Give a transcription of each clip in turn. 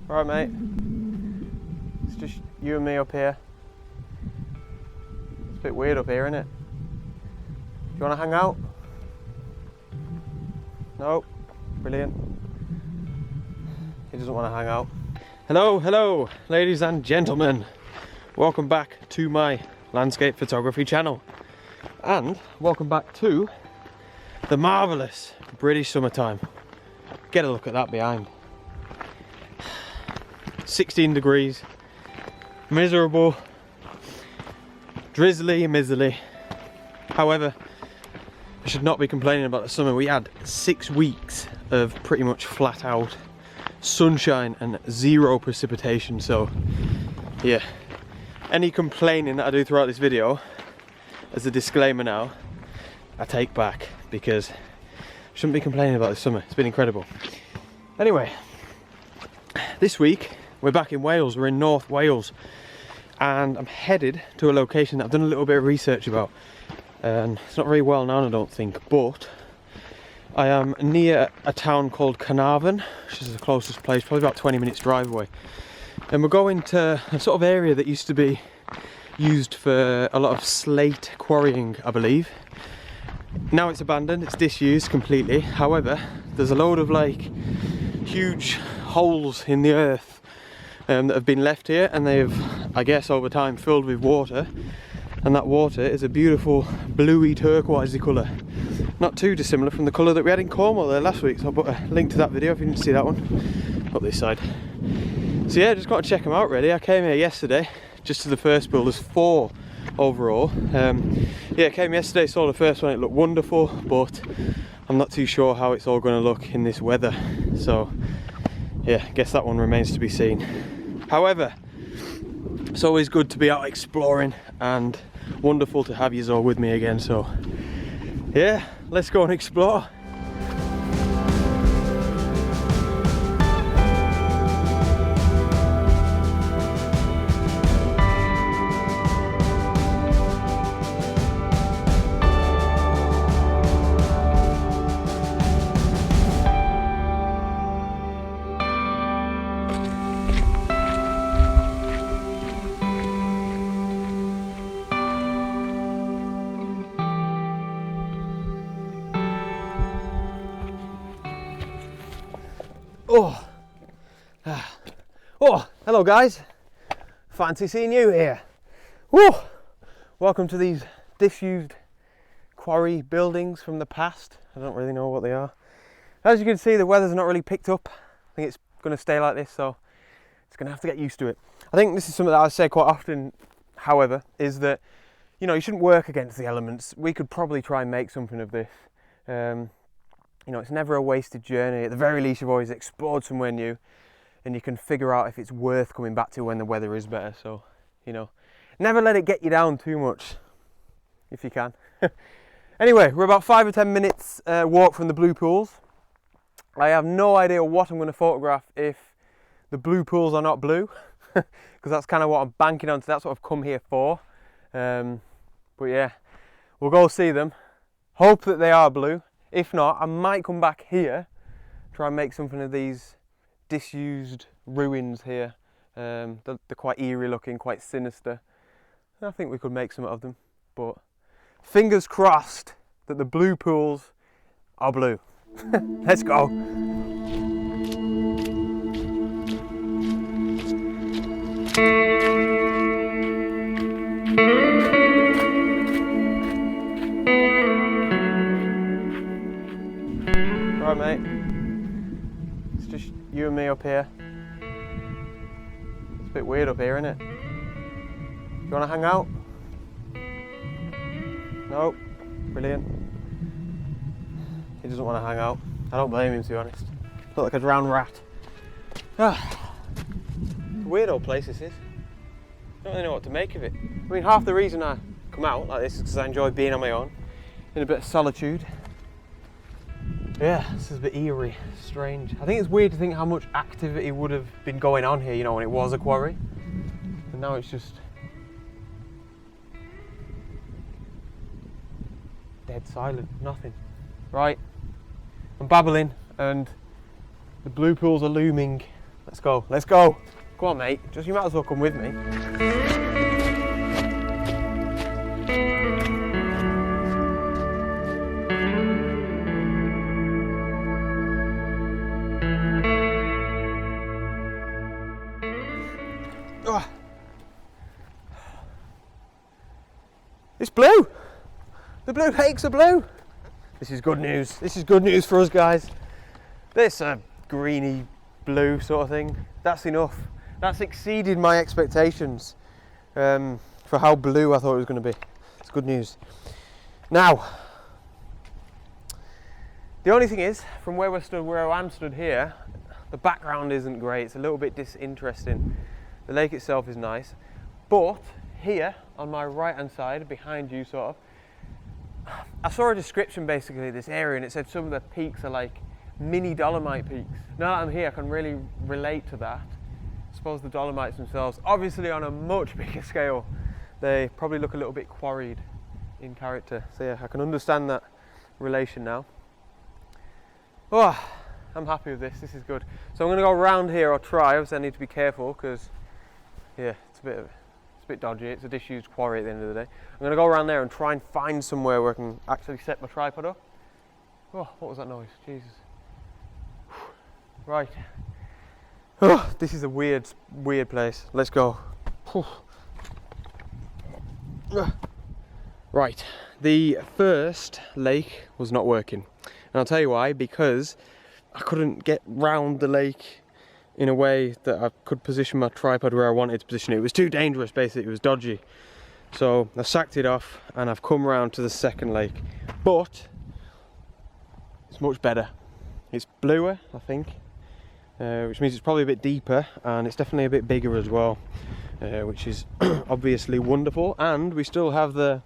Alright mate, it's just you and me up here. It's a bit weird up here, isn't it? Do you want to hang out? No? Brilliant. He doesn't want to hang out. Hello, ladies and gentlemen. Welcome back to my landscape photography channel. And welcome back to the marvellous British summertime. Get a look at that behind. 16 degrees, miserable, drizzly, miserly. However, I should not be complaining about the summer. We had 6 weeks of pretty much flat out sunshine and zero precipitation, so yeah, any complaining that I do throughout this video, as a disclaimer now, I take back, because I shouldn't be complaining about this summer. It's been incredible. Anyway, this week we're back in Wales. We're in North Wales, and I'm headed to a location that I've done a little bit of research about, and it's not very well known, I don't think, but I am near a town called Carnarvon, which is the closest place, probably about 20 minutes drive away. And we're going to a sort of area that used to be used for a lot of slate quarrying, I believe. Now it's abandoned, it's disused completely. However, there's a load of like huge holes in the earth that have been left here, and they've, I guess over time, filled with water. And that water is a beautiful bluey turquoisey colour. Not too dissimilar from the colour that we had in Cornwall there last week, so I'll put a link to that video if you didn't see that one, up this side. So yeah, just got to check them out really. I came here yesterday, just to the first build. There's 4 overall. Yeah, I came yesterday, saw the first one, it looked wonderful, but I'm not too sure how it's all going to look in this weather. So yeah, I guess that one remains to be seen. However, it's always good to be out exploring, and wonderful to have you all with me again. So yeah, let's go and explore. Oh, hello guys, fancy seeing you here. Woo! Welcome to these disused quarry buildings from the past. I don't really know what they are. As you can see, the weather's not really picked up. I think it's going to stay like this, so it's going to have to get used to it. I think this is something that I say quite often, however, is that, you know, you shouldn't work against the elements. We could probably try and make something of this. You know, it's never a wasted journey. At the very least, you've always explored somewhere new, and you can figure out if it's worth coming back to when the weather is better. So, you know, never let it get you down too much, if you can. Anyway, we're about 5 or 10 minutes walk from the blue pools. I have no idea what I'm going to photograph if the blue pools are not blue, because that's kind of what I'm banking on. So that's what I've come here for. But yeah, we'll go see them. Hope that they are blue. If not, I might come back here, try and make something of these disused ruins here. They're quite eerie looking, quite sinister. I think we could make some of them, but fingers crossed that the blue pools are blue. Let's go. Right mate, it's just you and me up here. It's a bit weird up here, isn't it? Do you want to hang out? No? Brilliant. He doesn't want to hang out. I don't blame him, to be honest. Look like a drowned rat. Ah. It's a weird old place this is. I don't really know what to make of it. I mean, half the reason I come out like this is because I enjoy being on my own, in a bit of solitude. Yeah, this is a bit eerie, strange. I think it's weird to think how much activity would have been going on here, you know, when it was a quarry. And now it's just dead silent, nothing. Right, I'm babbling and the blue pools are looming Let's go, let's go. Come on, mate, just you might as well come with me. Oh. It's blue. The blue lakes are blue. This is good news. This is good news for us guys. This greeny blue sort of thing, that's enough. That's exceeded my expectations for how blue I thought it was going to be. It's good news. Now, the only thing is, from where I'm stood here, the background isn't great. It's a little bit disinteresting. The lake itself is nice, but here on my right hand side, behind you sort of, I saw a description basically of this area and it said some of the peaks are like mini Dolomite peaks. Now that I'm here I can really relate to that. I suppose the Dolomites themselves, obviously on a much bigger scale, they probably look a little bit quarried in character. So yeah, I can understand that relation now. Oh, I'm happy with this, this is good. So I'm going to go around here, or try, obviously I need to be careful because yeah, it's a bit dodgy. It's a disused quarry at the end of the day. I'm going to go around there and try and find somewhere where I can actually set my tripod up. Oh, what was that noise? Jesus. Right. Oh, this is a weird place. Let's go. Right. The first lake was not working. And I'll tell you why. Because I couldn't get round the lake in a way that I could position my tripod where I wanted to position it. It was too dangerous, basically. It was dodgy. So I sacked it off and I've come round to the second lake. But it's much better. It's bluer, I think, which means it's probably a bit deeper, and it's definitely a bit bigger as well, which is obviously wonderful. And we still have the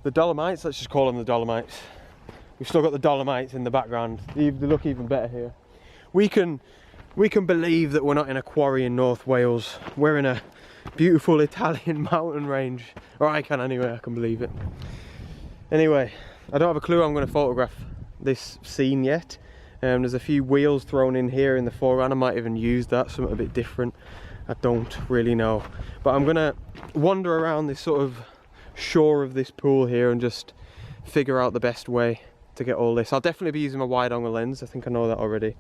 Dolomites. Let's just call them the Dolomites. We've still got the Dolomites in the background. They look even better here. We can believe that we're not in a quarry in North Wales. We're in a beautiful Italian mountain range. Or I can anyway, I can believe it. Anyway, I don't have a clue how I'm going to photograph this scene yet. There's a few wheels thrown in here in the foreground. I might even use that, something a bit different. I don't really know. But I'm going to wander around this sort of shore of this pool here and just figure out the best way to get all this. I'll definitely be using my wide angle lens. I think I know that already.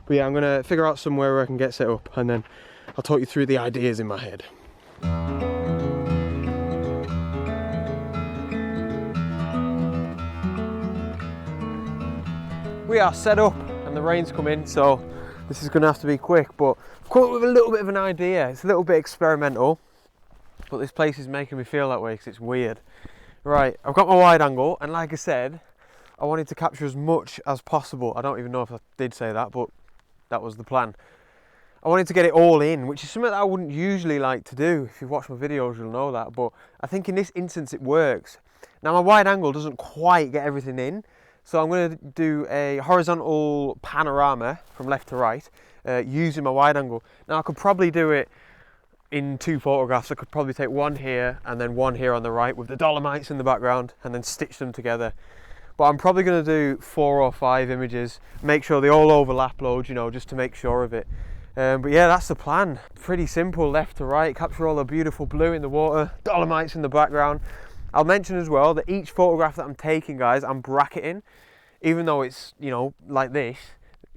But yeah, I'm going to figure out somewhere where I can get set up, and then I'll talk you through the ideas in my head. We are set up and the rain's come in, so this is going to have to be quick, but I've come up with a little bit of an idea. It's a little bit experimental, but this place is making me feel that way because it's weird. Right, I've got my wide angle, and like I said, I wanted to capture as much as possible. I don't even know if I did say that, but that was the plan. I wanted to get it all in, which is something that I wouldn't usually like to do. If you've watched my videos, you'll know that, but I think in this instance it works. Now my wide angle doesn't quite get everything in, so I'm going to do a horizontal panorama from left to right using my wide angle. Now I could probably do it in 2 photographs. I could probably take one here and then one here on the right with the Dolomites in the background and then stitch them together. But I'm probably going to do 4 or 5 images, make sure they all overlap loads, you know, just to make sure of it. But yeah, that's the plan. Pretty simple, left to right, capture all the beautiful blue in the water, Dolomites in the background. I'll mention as well that each photograph that I'm taking, guys, I'm bracketing, even though it's, you know, like this,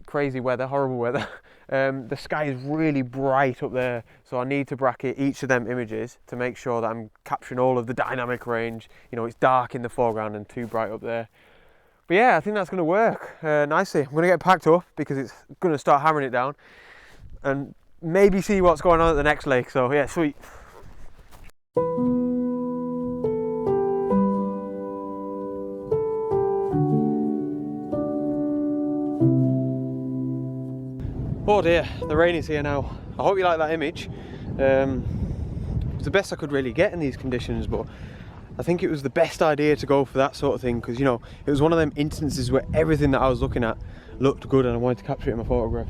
crazy weather, horrible weather. The sky is really bright up there, so I need to bracket each of them images to make sure that I'm capturing all of the dynamic range. You know, it's dark in the foreground and too bright up there. But yeah, I think that's going to work nicely. I'm going to get packed up because it's going to start hammering it down and maybe see what's going on at the next lake. So yeah, sweet. Oh dear, the rain is here now. I hope you like that image. It was the best I could really get in these conditions, but I think it was the best idea to go for that sort of thing because, you know, it was one of them instances where everything that I was looking at looked good and I wanted to capture it in my photograph.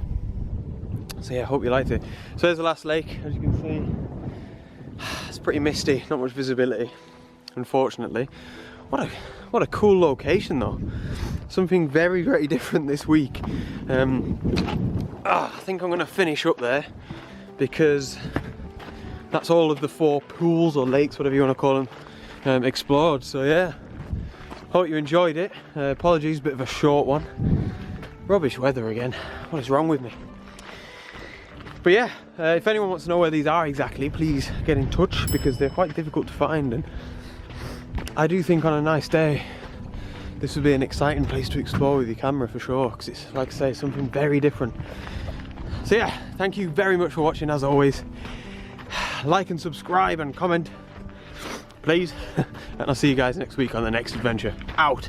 So yeah, I hope you liked it. So there's the last lake, as you can see. It's pretty misty, not much visibility, unfortunately. What a cool location though. Something very, very different this week. I think I'm gonna finish up there because that's all of the 4 pools or lakes, whatever you want to call them, explored. So yeah, hope you enjoyed it. Apologies, bit of a short one. Rubbish weather again. What is wrong with me? But yeah, if anyone wants to know where these are exactly, please get in touch because they're quite difficult to find, and I do think on a nice day this would be an exciting place to explore with your camera for sure, because it's, like I say, something very different. So yeah, thank you very much for watching as always. Like and subscribe and comment, please. And I'll see you guys next week on the next adventure. Out.